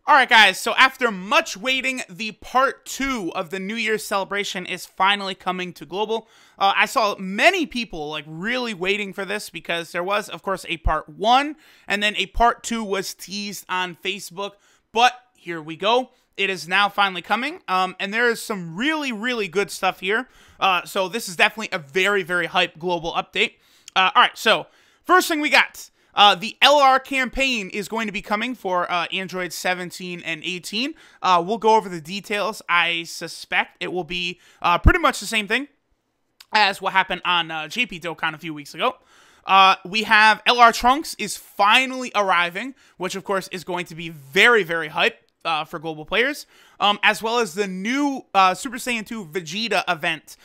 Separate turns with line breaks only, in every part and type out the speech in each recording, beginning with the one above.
Alright guys, so after much waiting, the part 2 of the New Year's celebration is finally coming to global. I saw many people really waiting for this because there was, of course, a part 1, and then a part 2 was teased on Facebook, but here we go. It is now finally coming, and there is some really good stuff here. So this is definitely a very hype global update. Alright, so first thing we got. The LR campaign is going to be coming for Android 17 and 18. We'll go over the details. I suspect it will be pretty much the same thing as what happened on JP Dokkan a few weeks ago. We have LR Trunks is finally arriving, which of course is going to be very hype for global players, as well as the new Super Saiyan 2 Vegeta event.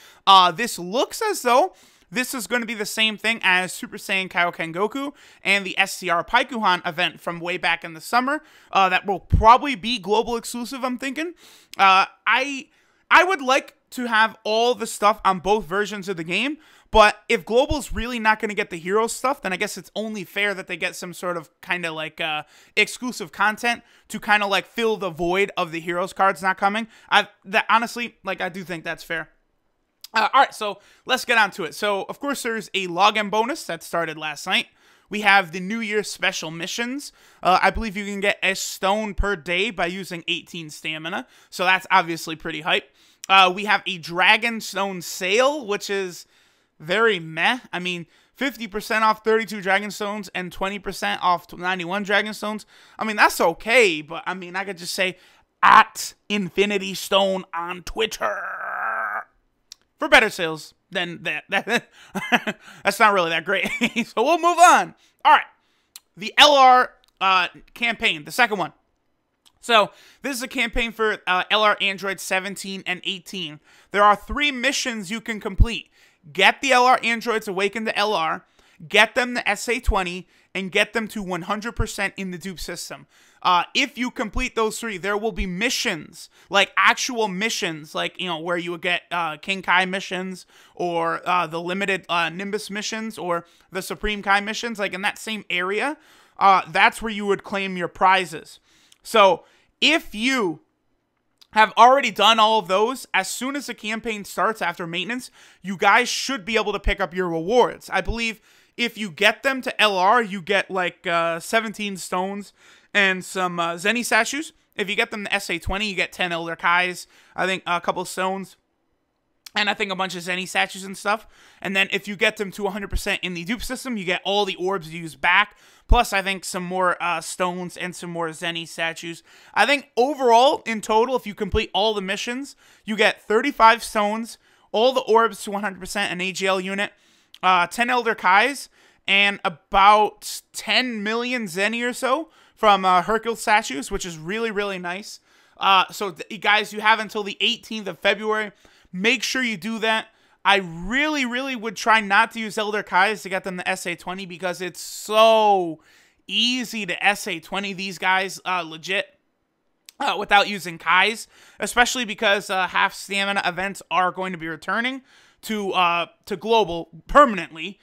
This looks as though this is going to be the same thing as Super Saiyan Kaioken Goku and the SCR Paikuhan event from way back in the summer. That will probably be global exclusive, I'm thinking. I would like to have all the stuff on both versions of the game, but if global's really not going to get the hero stuff, then I guess it's only fair that they get some sort of kind of exclusive content to kind of fill the void of the heroes cards not coming. Honestly, I do think that's fair. Alright, so let's get on to it. So, of course, there's a login bonus that started last night. We have the New Year special missions. I believe you can get a stone per day by using 18 stamina. So that's obviously pretty hype. We have a Dragon Stone sale, which is very meh. I mean, 50% off 32 Dragon Stones and 20% off 91 Dragon Stones. I mean, that's okay, but I mean, I could just say, at Infinity Stone on Twitter. For better sales than that. That's not really that great. So we'll move on. All right. The LR campaign, the second one. So this is a campaign for LR Android 17 and 18. There are 3 missions you can complete. Get the LR Androids awakened to LR, get them to SA20, and get them to 100% in the dupe system. If you complete those 3, there will be missions, actual missions, where you would get King Kai missions, or the limited Nimbus missions, or the Supreme Kai missions, in that same area. That's where you would claim your prizes. So, if you have already done all of those, as soon as the campaign starts after maintenance, you guys should be able to pick up your rewards. I believe if you get them to LR, you get 17 stones and some Zenny statues. If you get them to SA20, you get 10 Elder Kais, I think a couple stones, and I think a bunch of Zenny statues and stuff. And then if you get them to 100% in the dupe system, you get all the orbs used back, plus I think some more stones and some more Zenny statues. I think overall, in total, if you complete all the missions, you get 35 stones, all the orbs to 100%, an AGL unit, 10 Elder Kais, and about 10 million Zenny or so from Hercule statues, which is really nice. So guys, you have until the 18th of February. Make sure you do that. I really would try not to use Elder Kais to get them to SA20 because it's so easy to SA20 these guys legit without using Kais, especially because half stamina events are going to be returning to global permanently.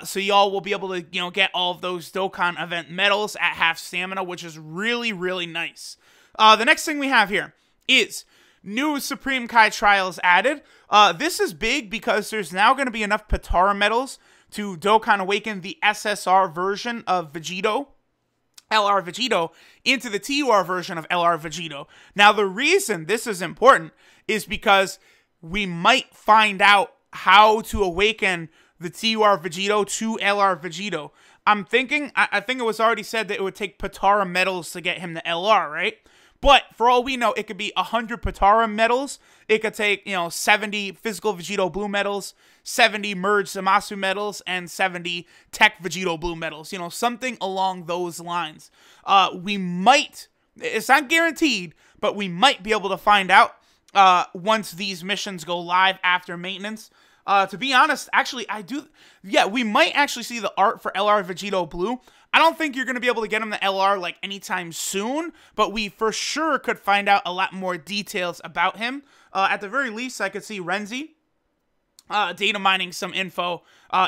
So y'all will be able to, get all of those Dokkan event medals at half stamina, which is really nice. The next thing we have here is new Supreme Kai trials added. This is big because there's now going to be enough Potara medals to Dokkan Awaken the SSR version of Vegito, LR Vegito, into the TUR version of LR Vegito. Now, the reason this is important is because we might find out how to awaken the TUR Vegito to LR Vegito. I'm thinking, I think it was already said that it would take Potara medals to get him to LR, right? But for all we know, it could be 100 Potara medals. It could take, 70 physical Vegito blue medals, 70 merged Zamasu medals, and 70 tech Vegito blue medals. Something along those lines. We might, it's not guaranteed, but we might be able to find out once these missions go live after maintenance. To be honest, actually, we might actually see the art for LR Vegito Blue. I don't think you're going to be able to get him to LR, anytime soon, but we for sure could find out a lot more details about him. At the very least, I could see Renzi data mining some info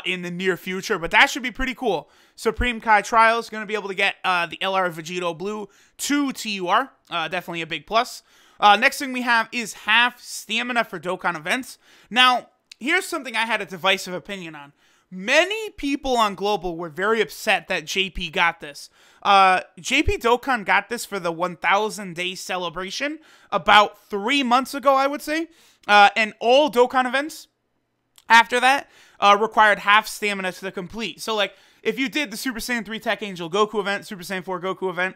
in the near future, but that should be pretty cool. Supreme Kai Trial is going to be able to get the LR Vegito Blue to TUR. Definitely a big plus. Next thing we have is half stamina for Dokkan events. Now, here's something I had a divisive opinion on. Many people on Global were very upset that JP got this. JP Dokkan got this for the 1,000-day celebration about 3 months ago, I would say. And all Dokkan events after that required half stamina to complete. So, like, if you did the Super Saiyan 3 Tech Angel Goku event, Super Saiyan 4 Goku event,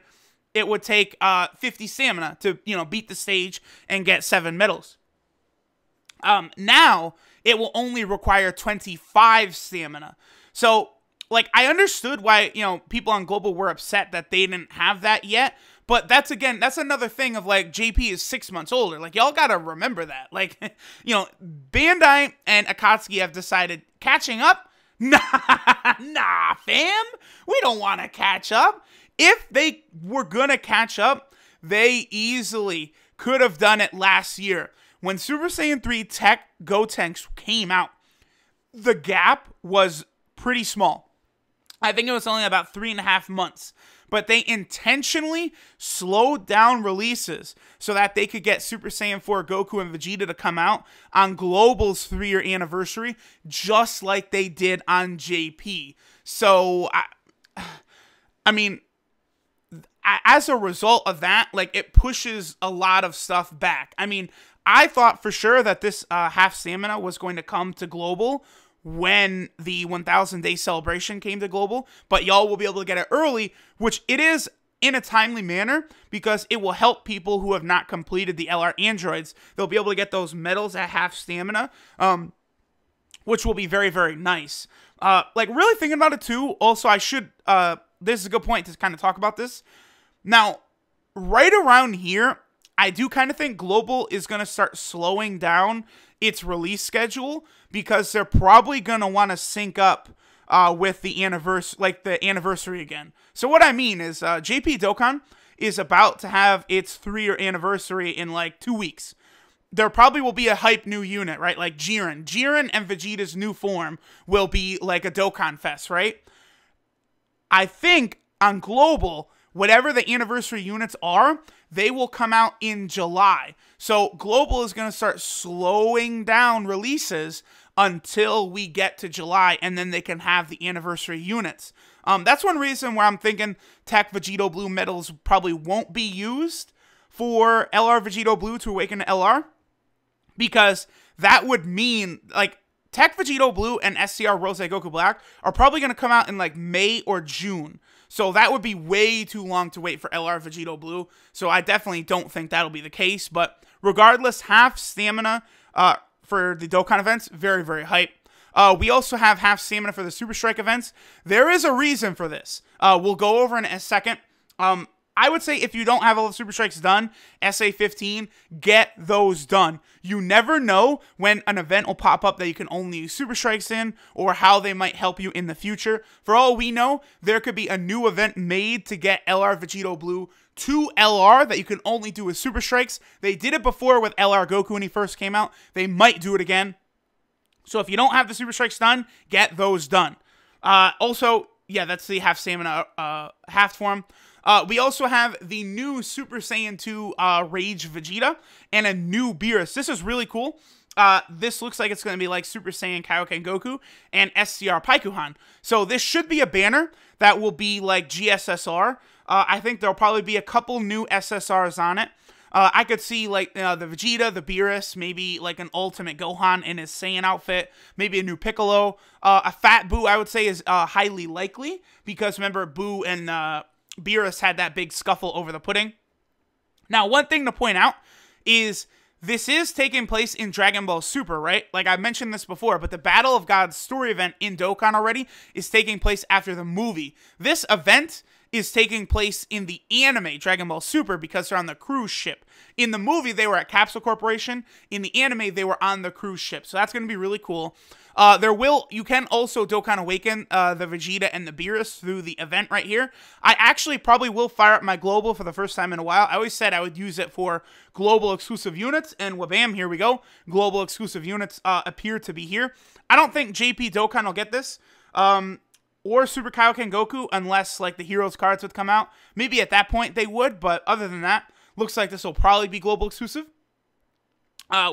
it would take 50 stamina to, beat the stage and get 7 medals. Now, it will only require 25 stamina. So, like, I understood why, people on Global were upset that they didn't have that yet. But that's another thing of, like, JP is 6 months older. Like, y'all gotta remember that. Like, Bandai and Akatsuki have decided catching up? Nah, fam. We don't want to catch up. If they were gonna catch up, they easily could have done it last year. When Super Saiyan 3 Tech Gotenks came out, the gap was pretty small. I think it was only about 3.5 months. But they intentionally slowed down releases so that they could get Super Saiyan 4 Goku and Vegeta to come out on Global's 3-year anniversary, just like they did on JP. So, I mean, as a result of that, like, it pushes a lot of stuff back. I mean, I thought for sure that this half stamina was going to come to Global when the 1,000-day celebration came to Global, but y'all will be able to get it early, which it is in a timely manner because it will help people who have not completed the LR androids. They'll be able to get those medals at half stamina, which will be very, very nice. Like, really thinking about it too, also I should, this is a good point to kind of talk about this. Now, right around here, I do kind of think Global is going to start slowing down its release schedule because they're probably going to want to sync up with the anniversary again. So what I mean is JP Dokkan is about to have its 3-year anniversary in like 2 weeks. There probably will be a hype new unit, right? Like Jiren. Jiren and Vegeta's new form will be like a Dokkan Fest, right? I think on Global, whatever the anniversary units are, they will come out in July. So Global is going to start slowing down releases until we get to July, and then they can have the anniversary units. That's one reason where I'm thinking Tech Vegito Blue medals probably won't be used for LR Vegito Blue to awaken to LR, because that would mean, like, Tech Vegito Blue and SCR Rose Goku Black are probably going to come out in, like, May or June. So that would be way too long to wait for LR Vegito Blue. So I definitely don't think that'll be the case. But regardless, half stamina for the Dokkan events, very, very hype. We also have half stamina for the Super Strike events. There is a reason for this. We'll go over in a second. I would say if you don't have all the Super Strikes done, SA15, get those done. You never know when an event will pop up that you can only use Super Strikes in, or how they might help you in the future. For all we know, there could be a new event made to get LR Vegito Blue to LR that you can only do with Super Strikes. They did it before with LR Goku when he first came out. They might do it again. So if you don't have the Super Strikes done, get those done. Also, yeah, that's the half stamina half form. We also have the new Super Saiyan 2 Rage Vegeta and a new Beerus. This is really cool. This looks like it's going to be like Super Saiyan Kaioken Goku and SCR Paikuhan. So this should be a banner that will be like GSSR. I think there'll probably be a couple new SSRs on it. I could see like the Vegeta, the Beerus, maybe like an Ultimate Gohan in his Saiyan outfit, maybe a new Piccolo. A Fat Buu, I would say, is highly likely because remember, Buu and Beerus had that big scuffle over the pudding. Now, one thing to point out is this is taking place in Dragon Ball Super, right? Like I mentioned this before, but the Battle of Gods story event in Dokkan already is taking place after the movie. This event is taking place in the anime Dragon Ball Super because they're on the cruise ship. In the movie, they were at Capsule Corporation. In the anime, they were on the cruise ship. So that's going to be really cool. You can also Dokkan Awaken the Vegeta and the Beerus through the event right here. I actually probably will fire up my global for the first time in a while. I always said I would use it for global exclusive units, and wabam, here we go. Global exclusive units appear to be here. I don't think JP Dokkan will get this. Or Super Kaioken Goku, unless like the Heroes cards would come out. Maybe at that point they would, but other than that, looks like this will probably be global exclusive.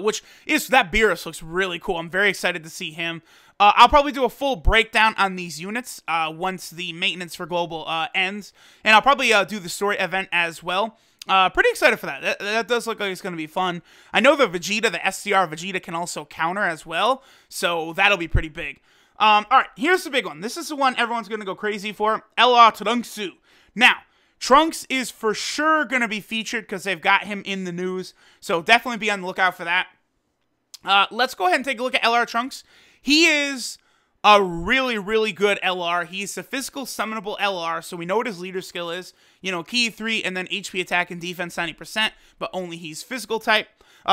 Which is, that Beerus looks really cool. I'm very excited to see him. I'll probably do a full breakdown on these units once the maintenance for global ends. And I'll probably do the story event as well. Pretty excited for that. That does look like it's going to be fun. I know the Vegeta, the SCR Vegeta can also counter as well. So that'll be pretty big. Alright, here's the big one. This is the one everyone's going to go crazy for. LR Trunks. Now, Trunks is for sure going to be featured because they've got him in the news. So definitely be on the lookout for that. Let's go ahead and take a look at LR Trunks. He is a really, really good LR. He's a physical summonable LR, so we know what his leader skill is. You know, Ki 3 and then HP attack and defense 90%, but only he's physical type.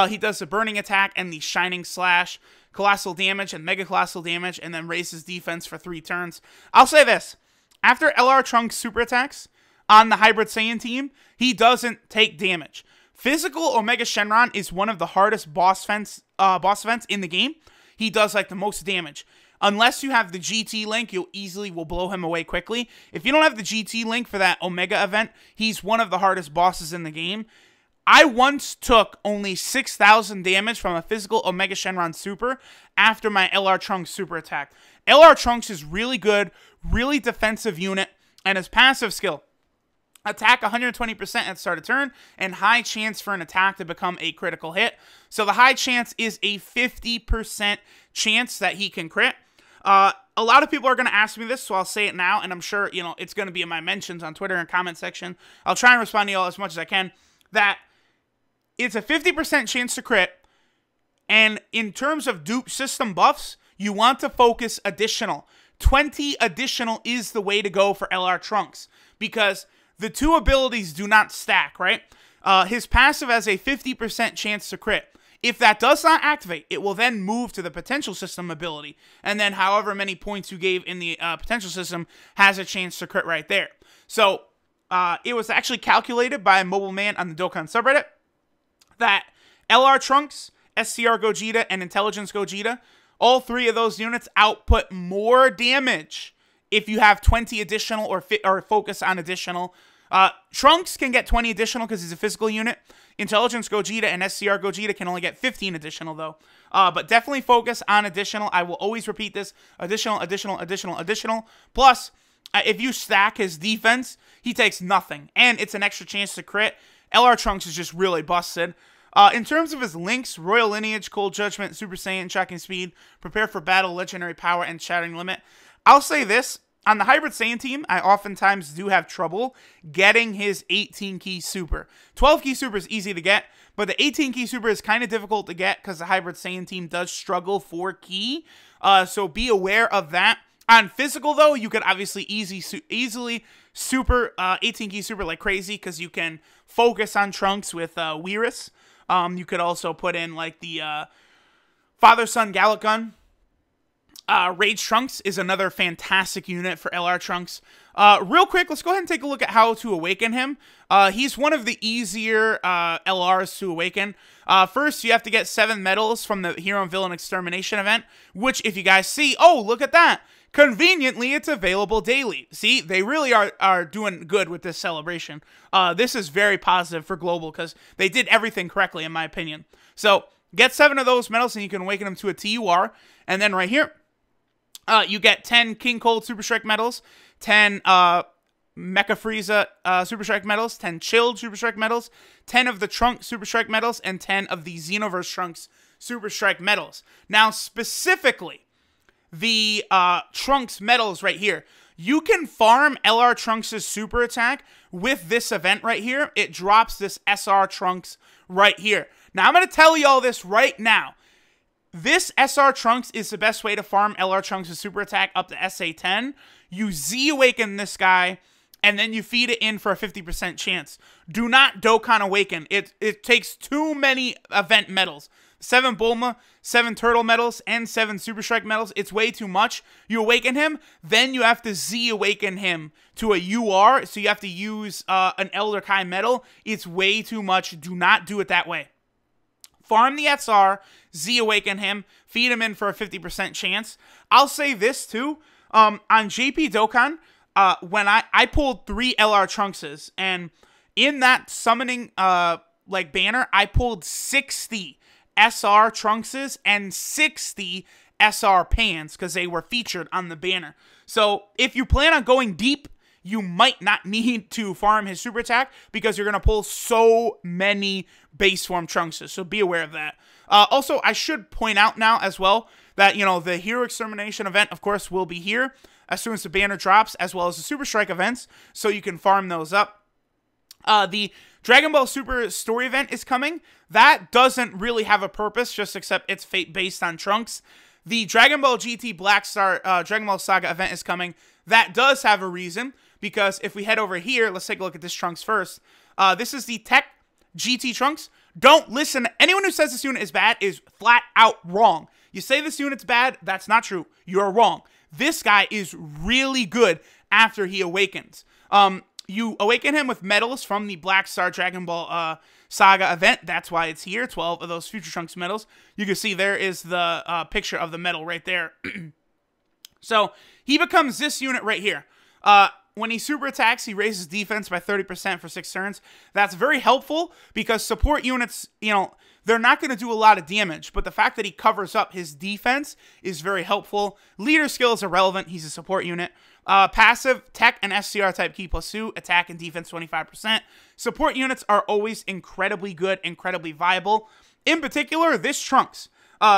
He does the burning attack and the shining slash, colossal damage and mega colossal damage, and then raises defense for 3 turns. I'll say this. After LR Trunks super attacks on the Hybrid Saiyan team, he doesn't take damage. Physical Omega Shenron is one of the hardest boss events in the game. He does like the most damage. Unless you have the GT link, you easily will blow him away quickly. If you don't have the GT link for that Omega event, he's one of the hardest bosses in the game. I once took only 6,000 damage from a physical Omega Shenron Super after my LR Trunks Super attack. LR Trunks is really good, really defensive unit, and his passive skill, attack 120% at the start of turn, and high chance for an attack to become a critical hit. So the high chance is a 50% chance that he can crit. A lot of people are going to ask me this, so I'll say it now, and I'm sure, you know, it's going to be in my mentions on Twitter and comment section. I'll try and respond to y'all as much as I can. That it's a 50% chance to crit, and in terms of dupe system buffs, you want to focus additional. 20 additional is the way to go for LR Trunks, because the two abilities do not stack, right? His passive has a 50% chance to crit. If that does not activate, it will then move to the potential system ability, and then however many points you gave in the potential system has a chance to crit right there. So, it was actually calculated by a mobile man on the Dokkan subreddit that LR Trunks, SCR Gogeta, and Intelligence Gogeta, all 3 of those units output more damage if you have 20 additional or focus on additional. Trunks can get 20 additional because he's a physical unit. Intelligence Gogeta and SCR Gogeta can only get 15 additional though. But definitely focus on additional. I will always repeat this. Additional, additional, additional, additional. Plus, if you stack his defense, he takes nothing. And it's an extra chance to crit. LR Trunks is just really busted. In terms of his links, Royal Lineage, Cold Judgment, Super Saiyan, Tracking Speed, Prepare for Battle, Legendary Power, and Shattering Limit. I'll say this. On the Hybrid Saiyan team, I oftentimes do have trouble getting his 18-key super. 12-key super is easy to get, but the 18-key super is kind of difficult to get because the Hybrid Saiyan team does struggle for key. So be aware of that. On physical, though, you could obviously easily super 18-key super like crazy because you can focus on Trunks with Whirus. You could also put in like the Father-Son Gallic Gun. Rage Trunks is another fantastic unit for LR Trunks. Real quick, let's go ahead and take a look at how to awaken him. He's one of the easier LRs to awaken. First, you have to get 7 medals from the Hero and Villain Extermination event, which if you guys see, oh, look at that. Conveniently, it's available daily. See, they really are doing good with this celebration. This is very positive for Global because they did everything correctly, in my opinion. So, get 7 of those medals and you can awaken them to a TUR. And then right here, you get 10 King Cold Super Strike medals, 10 Mecha Frieza Super Strike medals, 10 Chilled Super Strike medals, 10 of the Trunks Super Strike medals, and 10 of the Xenoverse Trunks Super Strike medals. Now, specifically, the Trunks medals right here. You can farm LR Trunks' super attack with this event right here. It drops this SR Trunks right here. Now, I'm going to tell you all this right now. This SR Trunks is the best way to farm LR Trunks' super attack up to SA10. You Z-Awaken this guy and then you feed it in for a 50% chance. Do not Dokkan Awaken. It takes too many event medals. 7 Bulma, 7 Turtle medals, and 7 Super Strike medals. It's way too much. You awaken him, then you have to Z awaken him to a UR, so you have to use an Elder Kai medal. It's way too much. Do not do it that way. Farm the SR, Z awaken him, feed him in for a 50% chance. I'll say this too. On JP Dokkan, when I pulled 3 LR Trunkses, and in that summoning banner, I pulled 60 SR Trunkses and 60 SR Pans because they were featured on the banner. So if you plan on going deep, you might not need to farm his super attack because you're going to pull so many base form Trunkses. So be aware of that. Also, I should point out now as well that, you know, the Hero Extermination event, of course, will be here as soon as the banner drops, as well as the Super Strike events, so you can farm those up. The Dragon Ball Super story event is coming. That doesn't really have a purpose, just except it's based on Trunks. The Dragon Ball GT Black Star Dragon Ball Saga event is coming. That does have a reason, because if we head over here, let's take a look at this Trunks first. This is the Tech GT Trunks. Don't listen. Anyone who says this unit is bad is flat out wrong. You say this unit's bad, that's not true. You're wrong. This guy is really good after he awakens. You awaken him with medals from the Black Star Dragon Ball Saga event. That's why it's here. 12 of those Future Trunks medals. You can see there is the picture of the medal right there. So he becomes this unit right here. When he super attacks, he raises defense by 30% for 6 turns. That's very helpful because support units, you know, they're not going to do a lot of damage, but the fact that he covers up his defense is very helpful. Leader skill is irrelevant. He's a support unit. Passive, Tech and SCR type key +2, attack and defense 25%. Support units are always incredibly good, incredibly viable. In particular, this Trunks.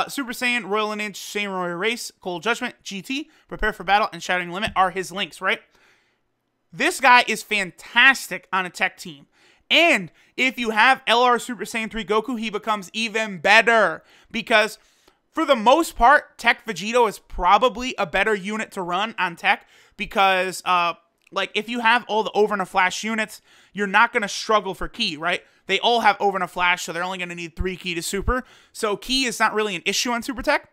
Super Saiyan, Royal Lineage, Samurai Race, Cold Judgment, GT, Prepare for Battle, and Shattering Limit are his links, right? This guy is fantastic on a Tech team. And if you have LR Super Saiyan 3 Goku, he becomes even better. Because for the most part, Tech Vegito is probably a better unit to run on Tech. Because, like, if you have all the Over and a Flash units, you're not going to struggle for Ki, right? They all have Over and a Flash, so they're only going to need 3 Ki to Super. So Ki is not really an issue on Super Tech.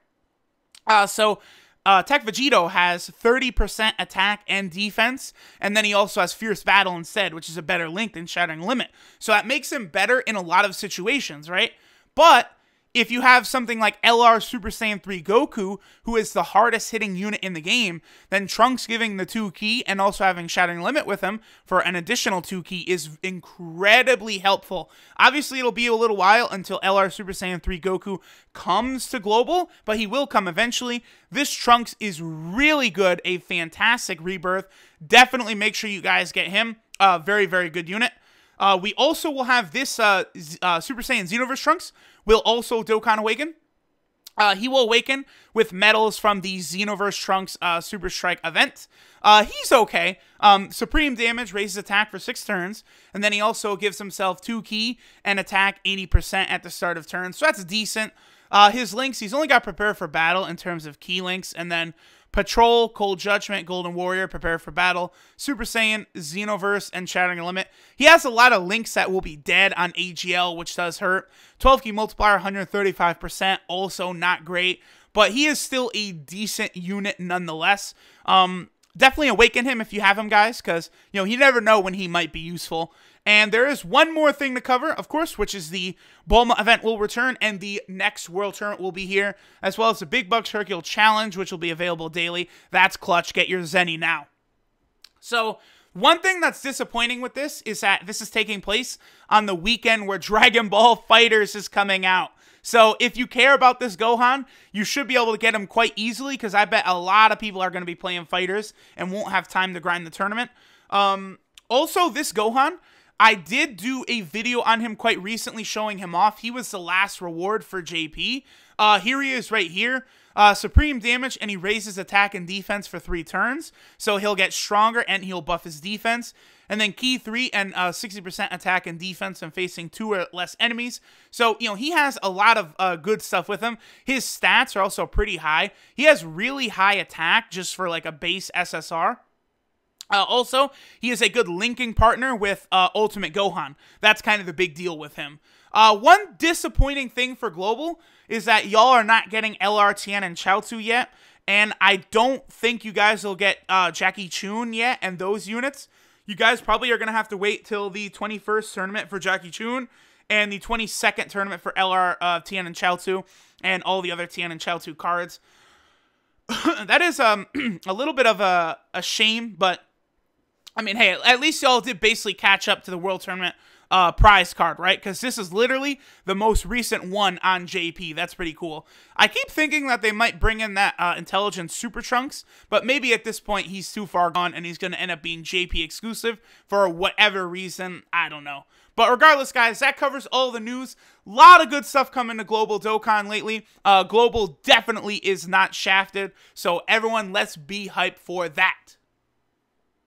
Tech Vegito has 30% attack and defense, and then he also has Fierce Battle instead, which is a better link than Shattering Limit. So that makes him better in a lot of situations, right? But if you have something like LR Super Saiyan 3 Goku, who is the hardest hitting unit in the game, then Trunks giving the 2 Ki and also having Shattering Limit with him for an additional 2 Ki is incredibly helpful. Obviously, it'll be a little while until LR Super Saiyan 3 Goku comes to Global, but he will come eventually. This Trunks is really good, a fantastic rebirth. Definitely make sure you guys get him. Very, very good unit. We also will have this Super Saiyan Xenoverse Trunks will also Dokkan Awaken. He will awaken with medals from the Xenoverse Trunks Super Strike event. He's okay. Supreme damage, raises attack for 6 turns, and then he also gives himself 2 Ki and attack 80% at the start of turn, so that's decent. His links, he's only got Prepare for Battle in terms of Ki links, and then Patrol, Cold Judgment, Golden Warrior, Prepare for Battle, Super Saiyan, Xenoverse, and Shattering Limit. He has a lot of links that will be dead on AGL, which does hurt. 12 Ki multiplier, 135%, also not great, but he is still a decent unit nonetheless. Definitely awaken him if you have him, guys, because, you know, you never know when he might be useful. And there is one more thing to cover, of course, which is the Bulma event will return, and the next World Tournament will be here, as well as the Big Bucks Hercule Challenge, which will be available daily. That's clutch. Get your Zenny now. So, one thing that's disappointing with this is that this is taking place on the weekend where Dragon Ball FighterZ is coming out. So, if you care about this Gohan, you should be able to get him quite easily, because I bet a lot of people are going to be playing FighterZ and won't have time to grind the tournament. Also, this Gohan, I did do a video on him quite recently showing him off. He was the last reward for JP. Here he is right here. Supreme damage, and he raises attack and defense for 3 turns. So he'll get stronger, and he'll buff his defense. And then Ki 3 and 60% attack and defense when facing 2 or less enemies. So, you know, he has a lot of good stuff with him. His stats are also pretty high. He has really high attack just for like a base SSR. Also, he is a good linking partner with Ultimate Gohan. That's kind of the big deal with him. One disappointing thing for Global is that y'all are not getting LRTN and Chaozu yet, and I don't think you guys will get Jackie Chun yet and those units. You guys probably are going to have to wait till the 21st tournament for Jackie Chun and the 22nd tournament for LRTN and Chaozu and all the other Tien and Chaozu cards. That is a little bit of a shame, but I mean, hey, at least y'all did basically catch up to the World Tournament prize card, right? Because this is literally the most recent one on JP. That's pretty cool. I keep thinking that they might bring in that Intelligence Super Trunks, but maybe at this point he's too far gone and he's going to end up being JP exclusive for whatever reason. I don't know. But regardless, guys, that covers all the news. A lot of good stuff coming to Global Dokkan lately. Global definitely is not shafted, so everyone, let's be hyped for that.